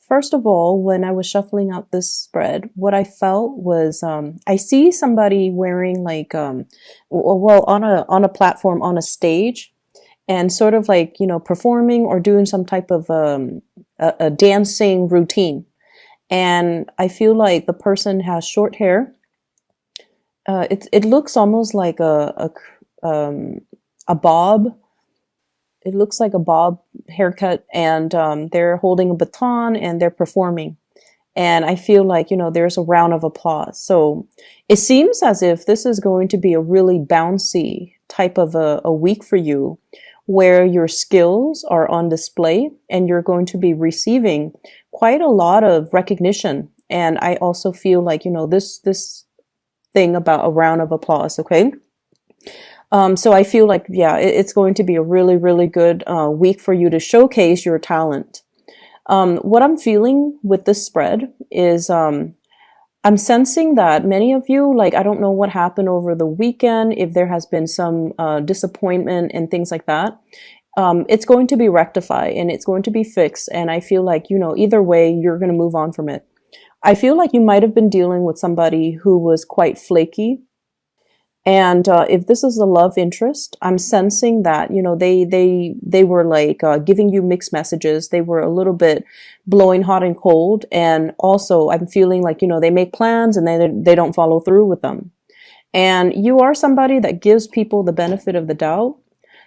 First of all, when I was shuffling out this spread, what I felt was I see somebody wearing like well on a platform on a stage and sort of like, performing or doing some type of a dancing routine. And I feel like the person has short hair. It looks almost like a bob. It looks like a bob haircut, and they're holding a baton and they're performing. And I feel like, there's a round of applause. So it seems as if this is going to be a really bouncy type of a week for you, where your skills are on display and you're going to be receiving quite a lot of recognition. And I also feel like, this thing about a round of applause. Okay. So I feel like, yeah, it's going to be a really, really good week for you to showcase your talent. What I'm feeling with this spread is I'm sensing that many of you, like, I don't know what happened over the weekend, if there has been some disappointment and things like that. It's going to be rectified and it's going to be fixed. And I feel like, either way, you're going to move on from it. I feel like you might have been dealing with somebody who was quite flaky. And if this is a love interest, I'm sensing that, they were like giving you mixed messages. They were a little bit blowing hot and cold. And also I'm feeling like, they make plans and they don't follow through with them. And you are somebody that gives people the benefit of the doubt.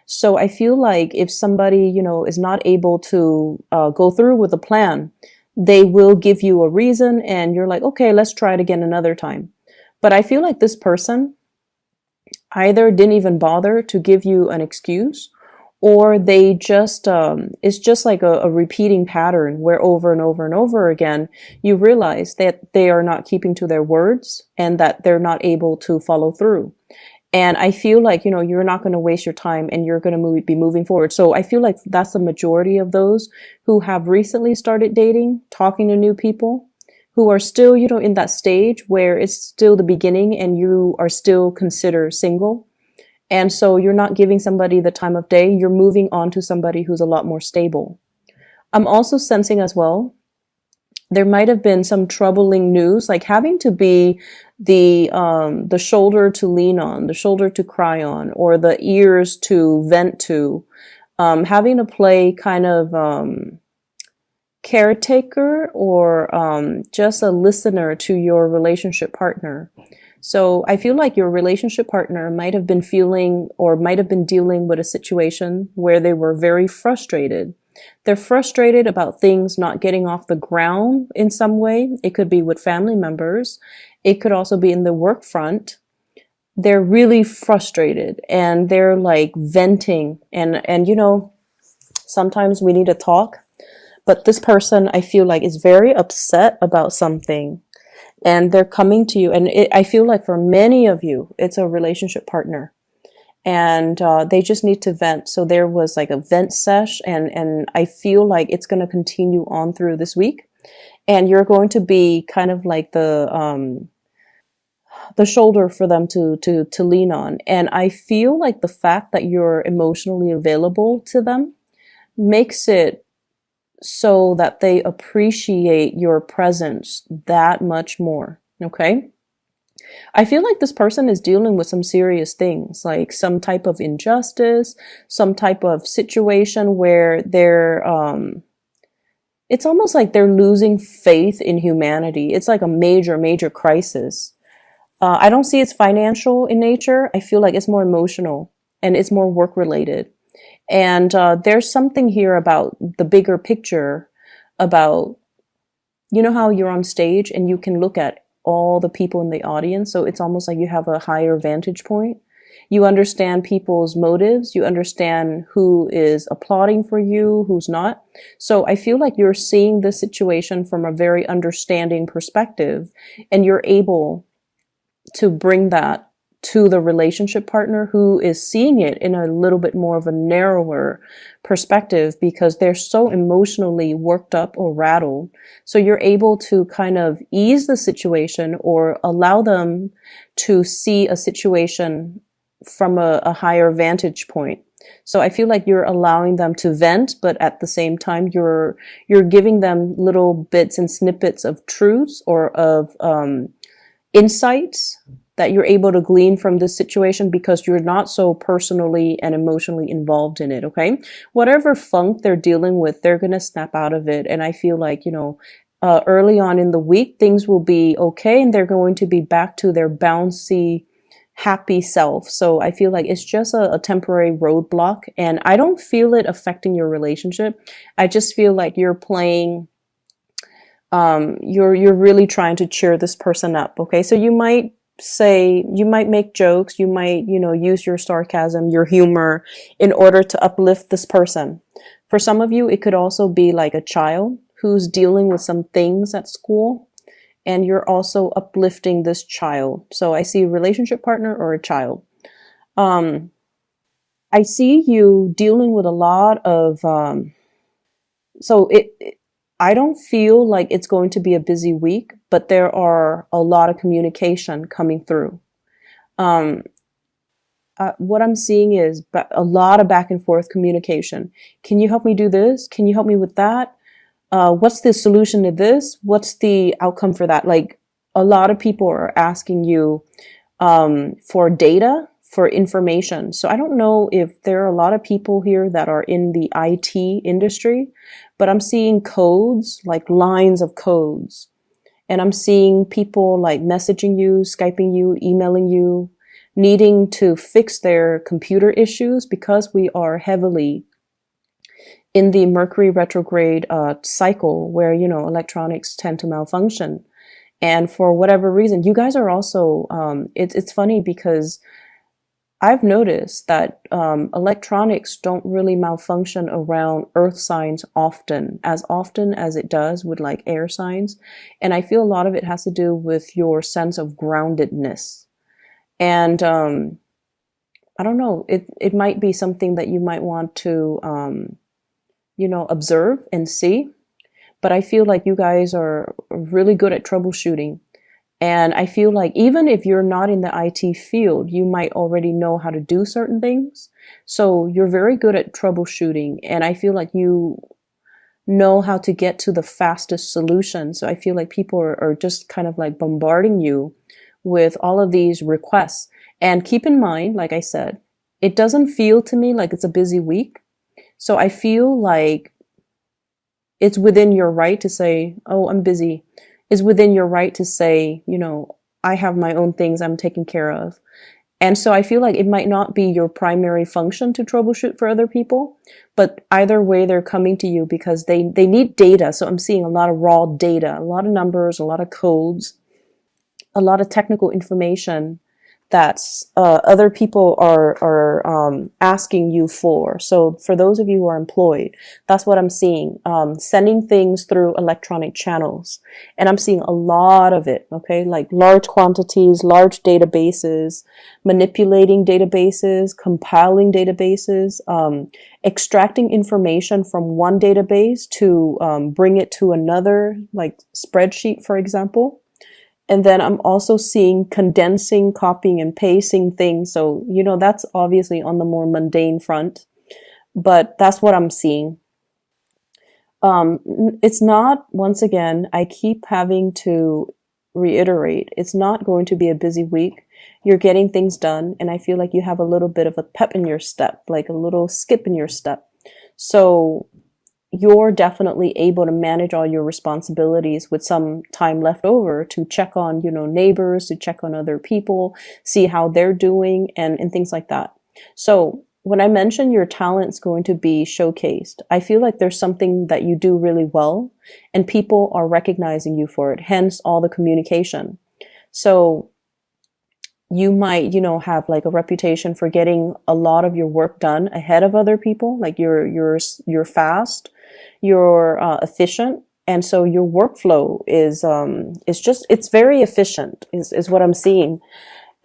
So I feel like if somebody, is not able to go through with a plan, they will give you a reason and you're like, okay, let's try it again another time. But I feel like this person either didn't even bother to give you an excuse, or they just, it's just like a repeating pattern where over and over and over again, you realize that they are not keeping to their words and that they're not able to follow through. And I feel like, you're not going to waste your time and you're going to be moving forward. So I feel like that's the majority of those who have recently started dating, talking to new people, who are still, in that stage where it's still the beginning and you are still considered single. And so you're not giving somebody the time of day. You're moving on to somebody who's a lot more stable. I'm also sensing as well, there might have been some troubling news, like having to be the shoulder to lean on, the shoulder to cry on, or the ears to vent to, having to play kind of, caretaker or just a listener to your relationship partner. So I feel like your relationship partner might have been feeling or might have been dealing with a situation where they were very frustrated. They're frustrated about things not getting off the ground in some way. It could be with family members. It could also be in the work front. They're really frustrated and they're like venting and sometimes we need to talk. But this person, I feel like, is very upset about something and they're coming to you. And I feel like for many of you, it's a relationship partner and they just need to vent. So there was like a vent sesh and I feel like it's going to continue on through this week. And you're going to be kind of like the shoulder for them to lean on. And I feel like the fact that you're emotionally available to them makes it so that they appreciate your presence that much more. Okay. I feel like this person is dealing with some serious things, like some type of injustice, some type of situation where they're, it's almost like they're losing faith in humanity. It's like a major, major crisis. I don't see it's financial in nature. I feel like it's more emotional and it's more work related. And there's something here about the bigger picture about, how you're on stage and you can look at all the people in the audience. So it's almost like you have a higher vantage point. You understand people's motives. You understand who is applauding for you, who's not. So I feel like you're seeing the situation from a very understanding perspective and you're able to bring that to the relationship partner who is seeing it in a little bit more of a narrower perspective because they're so emotionally worked up or rattled. So you're able to kind of ease the situation or allow them to see a situation from a higher vantage point. So I feel like you're allowing them to vent, but at the same time, you're giving them little bits and snippets of truths or of insights that you're able to glean from this situation because you're not so personally and emotionally involved in it. Okay. Whatever funk they're dealing with, they're going to snap out of it. And I feel like, early on in the week, things will be okay and they're going to be back to their bouncy, happy self. So I feel like it's just a temporary roadblock and I don't feel it affecting your relationship. I just feel like you're playing, you're really trying to cheer this person up. Okay. So you might make jokes, you might, use your sarcasm, your humor in order to uplift this person. For some of you, it could also be like a child who's dealing with some things at school and you're also uplifting this child. So I see a relationship partner or a child. I see you dealing with a lot of, so I don't feel like it's going to be a busy week, but there are a lot of communication coming through. What I'm seeing is a lot of back and forth communication. Can you help me do this? Can you help me with that? What's the solution to this? What's the outcome for that? Like a lot of people are asking you for data, for information. So I don't know if there are a lot of people here that are in the IT industry, but I'm seeing codes, like lines of codes. And I'm seeing people like messaging you, Skyping you, emailing you, needing to fix their computer issues because we are heavily in the Mercury retrograde cycle where, electronics tend to malfunction. And for whatever reason, you guys are also, it's funny because I've noticed that electronics don't really malfunction around earth signs often as it does with like air signs. And I feel a lot of it has to do with your sense of groundedness. And I don't know, it might be something that you might want to, observe and see. But I feel like you guys are really good at troubleshooting. And I feel like even if you're not in the IT field, you might already know how to do certain things. So you're very good at troubleshooting. And I feel like you know how to get to the fastest solution. So I feel like people are just kind of like bombarding you with all of these requests. And keep in mind, like I said, it doesn't feel to me like it's a busy week. So I feel like it's within your right to say, oh, I'm busy. It's within your right to say, I have my own things I'm taking care of. And so I feel like it might not be your primary function to troubleshoot for other people, but either way, they're coming to you because they need data. So I'm seeing a lot of raw data, a lot of numbers, a lot of codes, a lot of technical information that other people are asking you for. So for those of you who are employed, that's what I'm seeing. Sending things through electronic channels. And I'm seeing a lot of it, okay? Like large quantities, large databases, manipulating databases, compiling databases, extracting information from one database to bring it to another, like spreadsheet, for example. And then I'm also seeing condensing, copying, and pasting things. So, that's obviously on the more mundane front, but that's what I'm seeing. It's not, once again, I keep having to reiterate, it's not going to be a busy week. You're getting things done, and I feel like you have a little bit of a pep in your step, like a little skip in your step. So you're definitely able to manage all your responsibilities with some time left over to check on, neighbors, to check on other people, see how they're doing and things like that. So when I mention your talent's going to be showcased, I feel like there's something that you do really well and people are recognizing you for it, hence all the communication. So you might, have like a reputation for getting a lot of your work done ahead of other people. Like you're fast, you're efficient, and so your workflow is it's very efficient is what I'm seeing.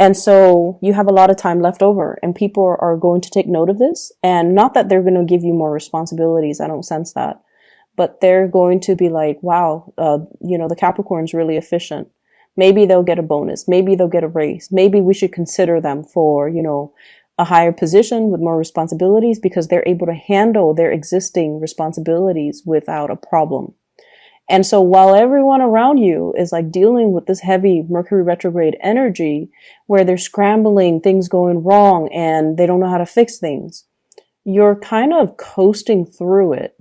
And so you have a lot of time left over, and people are going to take note of this. And not that they're going to give you more responsibilities. I don't sense that, but they're going to be like, wow, the Capricorn's really efficient. Maybe they'll get a bonus. Maybe they'll get a raise. Maybe we should consider them for, a higher position with more responsibilities because they're able to handle their existing responsibilities without a problem. And so while everyone around you is like dealing with this heavy Mercury retrograde energy where they're scrambling, things going wrong, and they don't know how to fix things, you're kind of coasting through it.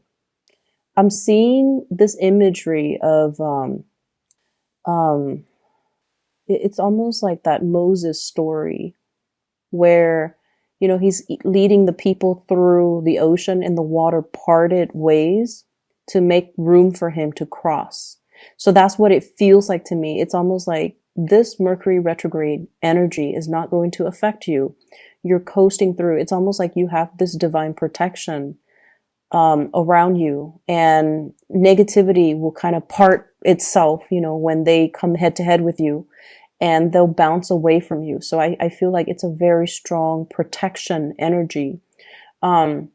I'm seeing this imagery of, um, it's almost like that Moses story where, you know, he's leading the people through the ocean and the water parted ways to make room for him to cross. So that's what it feels like to me. It's almost like this Mercury retrograde energy is not going to affect you. You're coasting through. It's almost like you have this divine protection around you, and negativity will kind of part itself, you know, when they come head to head with you, and they'll bounce away from you. So I feel like it's a very strong protection energy. Um,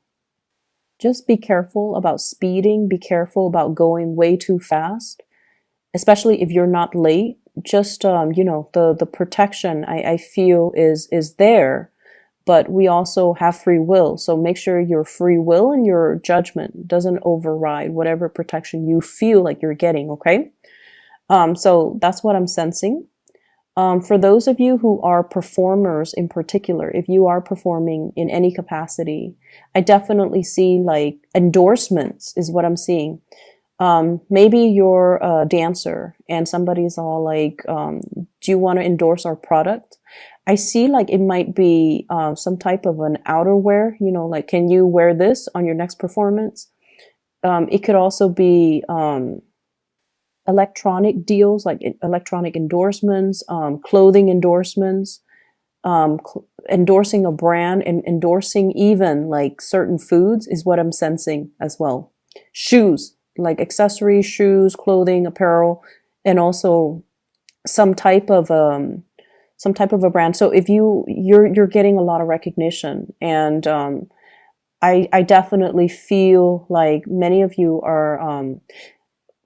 just be careful about speeding, be careful about going way too fast, especially if you're not late. Just, you know, the protection I feel is there, but we also have free will. So make sure your free will and your judgment doesn't override whatever protection you feel like you're getting. Okay. So that's what I'm sensing. For those of you who are performers in particular, if you are performing in any capacity, I definitely see like endorsements is what I'm seeing. Maybe you're a dancer and somebody's all like, do you want to endorse our product? I see like it might be some type of an outerwear, you know, like, can you wear this on your next performance? It could also be electronic deals, like electronic endorsements, clothing endorsements, endorsing a brand, and endorsing even like certain foods is what I'm sensing as well. Shoes, like accessories, shoes, clothing, apparel, and also some type of a brand. So if you're getting a lot of recognition, and I definitely feel like many of you are,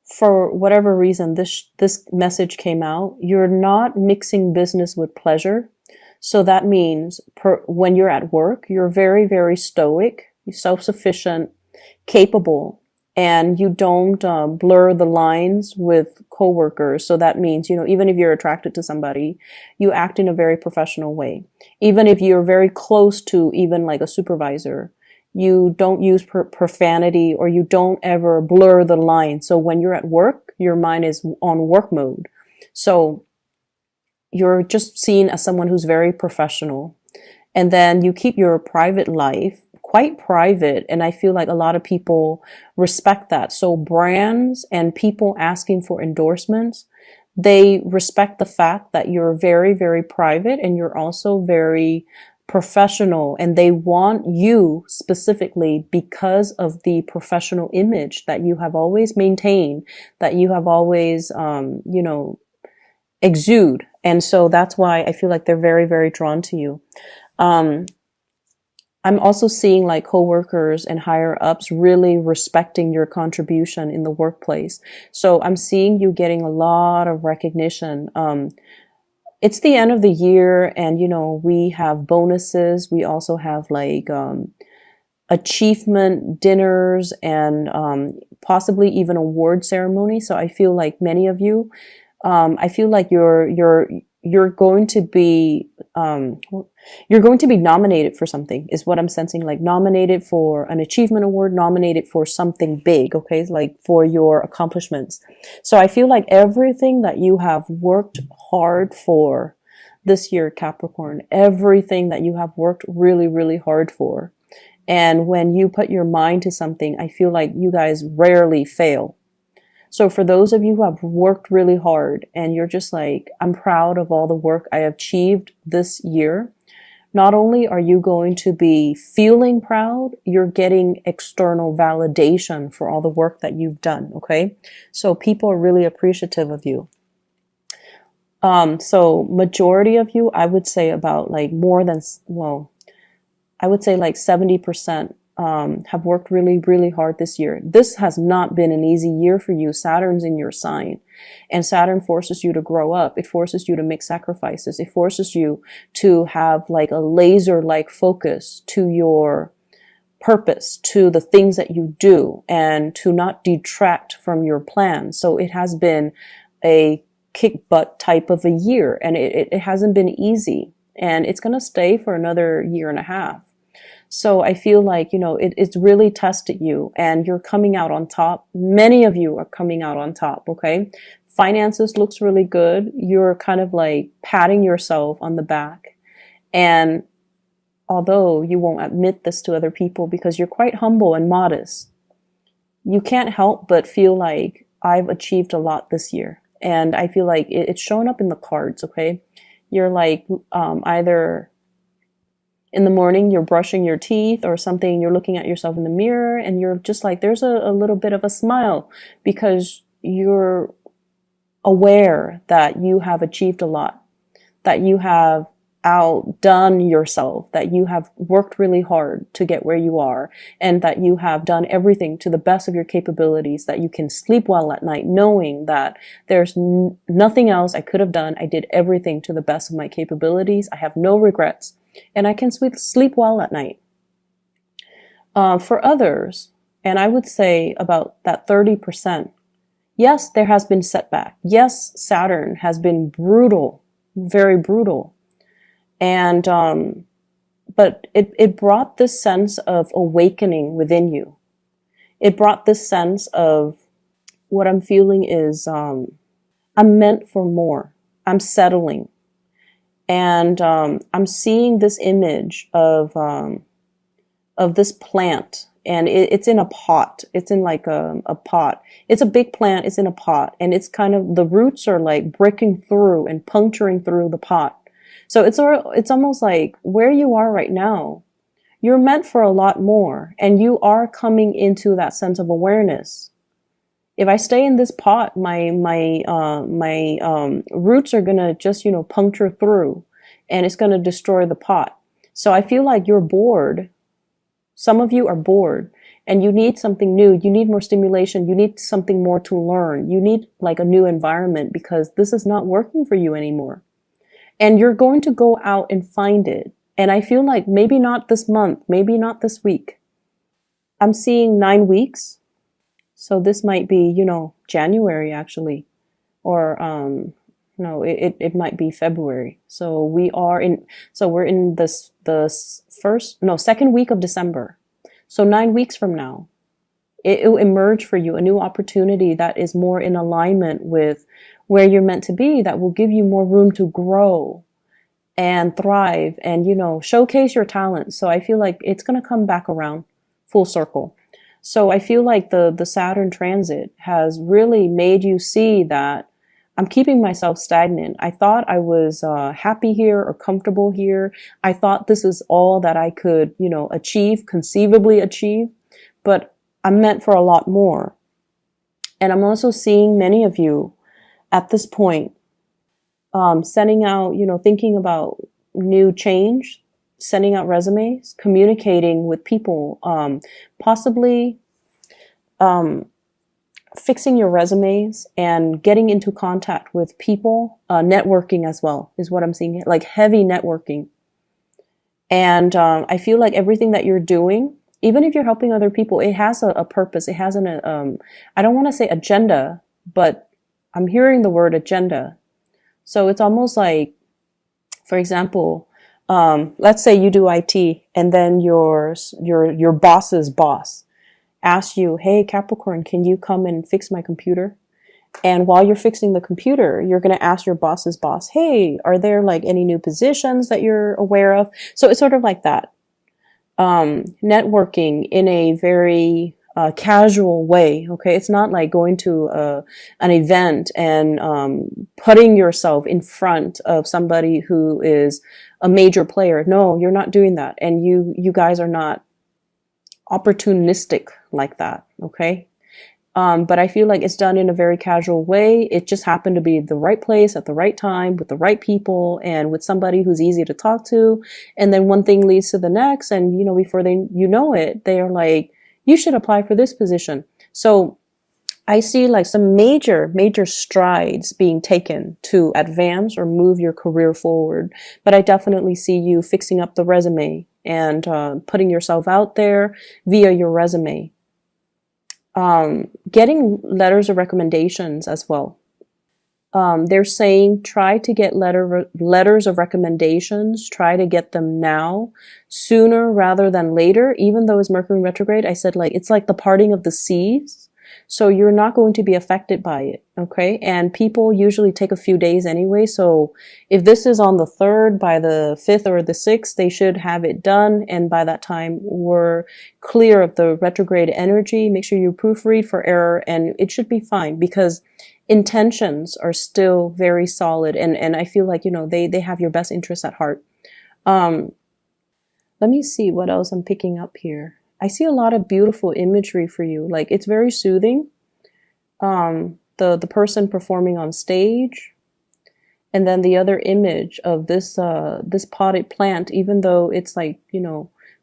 for whatever reason, this message came out. You're not mixing business with pleasure. So that means when you're at work, you're very, very stoic, self-sufficient, capable, and you don't blur the lines with coworkers. So that means, you know, even if you're attracted to somebody, you act in a very professional way. Even if you're very close to even like a supervisor, you don't use profanity, or you don't ever blur the line. So when you're at work, your mind is on work mode. So you're just seen as someone who's very professional. And then you keep your private life quite private. And I feel like a lot of people respect that. So brands and people asking for endorsements, they respect the fact that you're very, very private, and you're also very professional, and they want you specifically because of the professional image that you have always maintained, that you have always, you know, exude. And so that's why I feel like they're very, very drawn to you. I'm also seeing like coworkers and higher ups really respecting your contribution in the workplace. So I'm seeing you getting a lot of recognition. It's the end of the year, and you know, we have bonuses. We also have like achievement dinners, and possibly even award ceremony. So I feel like many of you, I feel like you're going to be you're going to be nominated for something, is what I'm sensing. Like nominated for an achievement award, nominated for something big. Okay, like for your accomplishments. So I feel like everything that you have worked hard for this year, Capricorn, everything that you have worked really, really hard for, and when you put your mind to something, I feel like you guys rarely fail. So for those of you who have worked really hard and you're just like, I'm proud of all the work I achieved this year, not only are you going to be feeling proud, you're getting external validation for all the work that you've done. Okay. So people are really appreciative of you. So majority of you, I would say about like more than, well, I would say like 70% have worked really, really hard this year. This has not been an easy year for you. Saturn's in your sign, and Saturn forces you to grow up. It forces you to make sacrifices. It forces you to have like a laser-like focus to your purpose, to the things that you do, and to not detract from your plan. So it has been a kick butt type of a year, and it hasn't been easy, and it's going to stay for another year and a half. So I feel like, it's really tested you, and you're coming out on top. Many of you are coming out on top. Okay. Finances looks really good. You're kind of like patting yourself on the back. And although you won't admit this to other people because you're quite humble and modest, you can't help but feel like I've achieved a lot this year. And I feel like it's showing up in the cards. Okay. You're like, either in the morning, you're brushing your teeth or something, you're looking at yourself in the mirror, and you're just like, there's a little bit of a smile because you're aware that you have achieved a lot, that you have outdone yourself, that you have worked really hard to get where you are, and that you have done everything to the best of your capabilities, that you can sleep well at night knowing that there's nothing else I could have done. I did everything to the best of my capabilities. I have no regrets. And I can sleep well at night. For others, and I would say about that 30%, yes, there has been setback. Yes, Saturn has been brutal, very brutal. And, but it brought this sense of awakening within you. It brought this sense of what I'm feeling is, I'm meant for more. I'm settling. And I'm seeing this image of this plant, and it's in a pot. It's in like a pot. It's a big plant. It's in a pot, and it's kind of, the roots are like breaking through and puncturing through the pot. So it's almost like where you are right now, you're meant for a lot more, and you are coming into that sense of awareness. If I stay in this pot, my roots are gonna just, puncture through, and it's gonna destroy the pot. So I feel like you're bored. Some of you are bored, and you need something new. You need more stimulation. You need something more to learn. You need like a new environment because this is not working for you anymore. And you're going to go out and find it. And I feel like maybe not this month, maybe not this week. I'm seeing 9 weeks. So this might be, January actually, or no, it might be February. So we're in second week of December. So 9 weeks from now, it will emerge for you a new opportunity that is more in alignment with where you're meant to be, that will give you more room to grow and thrive and, showcase your talents. So I feel like it's going to come back around full circle. So I feel like the Saturn transit has really made you see that I'm keeping myself stagnant. I thought I was happy here or comfortable here. I thought this is all that I could, conceivably achieve, but I'm meant for a lot more. And I'm also seeing many of you at this point, sending out, thinking about new change, sending out resumes, communicating with people, possibly fixing your resumes and getting into contact with people, networking as well is what I'm seeing, like heavy networking. And I feel like everything that you're doing, even if you're helping other people, it has a purpose. It has I don't want to say agenda, but I'm hearing the word agenda. So it's almost like, for example, let's say you do IT, and then your boss's boss asks you, "Hey, Capricorn, can you come and fix my computer?" And while you're fixing the computer, you're going to ask your boss's boss, "Hey, are there like any new positions that you're aware of?" So it's sort of like that. Networking in a very casual way. Okay. It's not like going to an event and putting yourself in front of somebody who is a major player. No, you're not doing that. And you guys are not opportunistic like that. Okay. But I feel like it's done in a very casual way. It just happened to be the right place at the right time with the right people and with somebody who's easy to talk to. And then one thing leads to the next. And, before you know it, they are like, you should apply for this position. So I see like some major, major strides being taken to advance or move your career forward. But I definitely see you fixing up the resume and putting yourself out there via your resume. Getting letters of recommendations as well. They're saying try to get letters of recommendations, try to get them now, sooner rather than later. Even though it's Mercury retrograde, I said like it's like the parting of the seas. So you're not going to be affected by it, okay? And people usually take a few days anyway. So if this is on the 3rd, by the 5th or the 6th, they should have it done. And by that time, we're clear of the retrograde energy. Make sure you proofread for error, and it should be fine because intentions are still very solid. And I feel like, they have your best interests at heart. Let me see what else I'm picking up here. I see a lot of beautiful imagery for you. Like it's very soothing. The person performing on stage, and then the other image of this potted plant, even though it's like,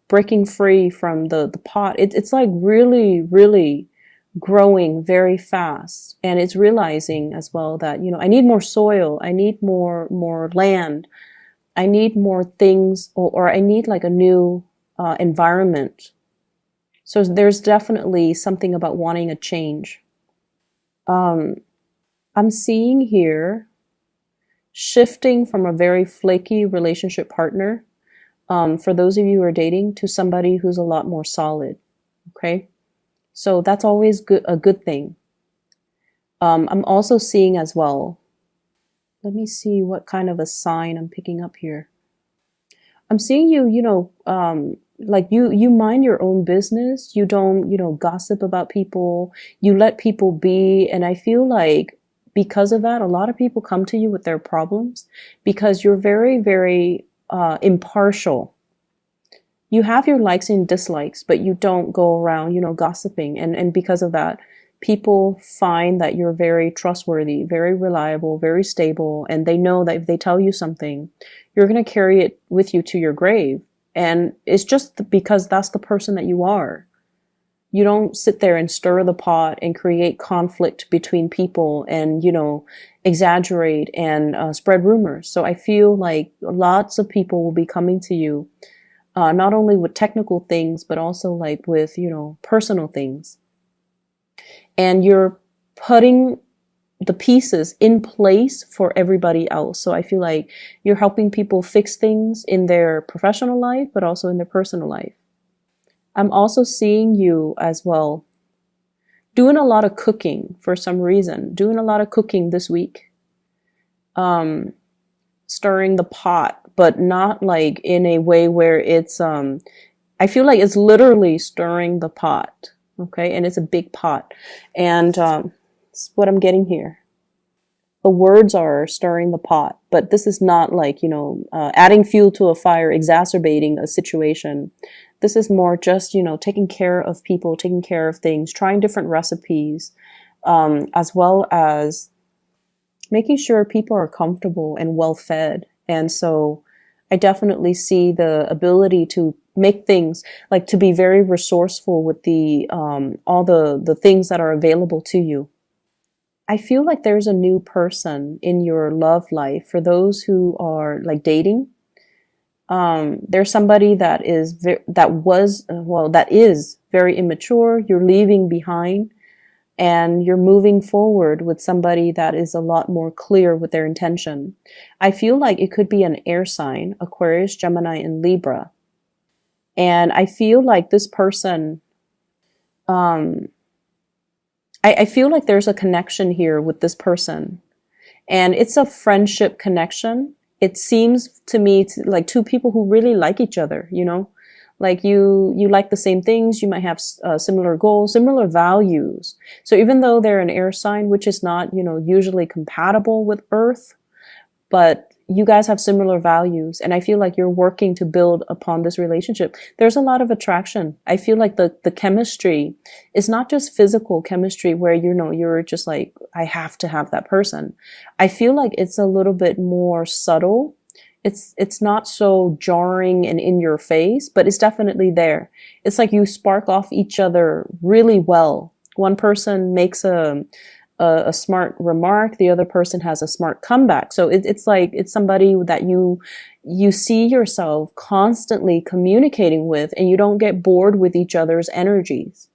breaking free from the pot, it's like really, really growing very fast. And it's realizing as well that, I need more soil. I need more land. I need more things, or I need like a new environment. So there's definitely something about wanting a change. I'm seeing here shifting from a very flaky relationship partner, for those of you who are dating, to somebody who's a lot more solid. Okay. So that's always a good thing. I'm also seeing as well, let me see what kind of a sign I'm picking up here. I'm seeing you, like you mind your own business. You don't, gossip about people. You let people be. And I feel like because of that, a lot of people come to you with their problems because you're very, very impartial. You have your likes and dislikes, but you don't go around, gossiping. And because of that, people find that you're very trustworthy, very reliable, very stable. And they know that if they tell you something, you're going to carry it with you to your grave. And it's just because that's the person that you are. You don't sit there and stir the pot and create conflict between people and, exaggerate and spread rumors. So I feel like lots of people will be coming to you, not only with technical things, but also like with, personal things. And you're putting the pieces in place for everybody else. So I feel like you're helping people fix things in their professional life, but also in their personal life. I'm also seeing you as well doing a lot of cooking for some reason, doing a lot of cooking this week, stirring the pot, but not like in a way where it's, I feel like it's literally stirring the pot. Okay. And it's a big pot. And, what I'm getting here. The words are stirring the pot, but this is not like, adding fuel to a fire, exacerbating a situation. This is more just, taking care of people, taking care of things, trying different recipes, as well as making sure people are comfortable and well fed. And so I definitely see the ability to make things, like to be very resourceful with the all the things that are available to you. I feel like there's a new person in your love life for those who are like dating. There's somebody that is that is very immature. You're leaving behind and you're moving forward with somebody that is a lot more clear with their intention. I feel like it could be an air sign, Aquarius, Gemini, and Libra. And I feel like this person, I feel like there's a connection here with this person, and it's a friendship connection. It seems to me like two people who really like each other, like you like the same things. You might have similar goals, similar values. So even though they're an air sign, which is not, usually compatible with Earth, but you guys have similar values, and I feel like you're working to build upon this relationship. There's a lot of attraction. I feel like the chemistry is not just physical chemistry where, you know, you're just like, I have to have that person. I feel like it's a little bit more subtle. It's not so jarring and in your face, but it's definitely there. It's like you spark off each other really well. One person makes a smart remark, the other person has a smart comeback. So it's like it's somebody that you see yourself constantly communicating with, and you don't get bored with each other's energies.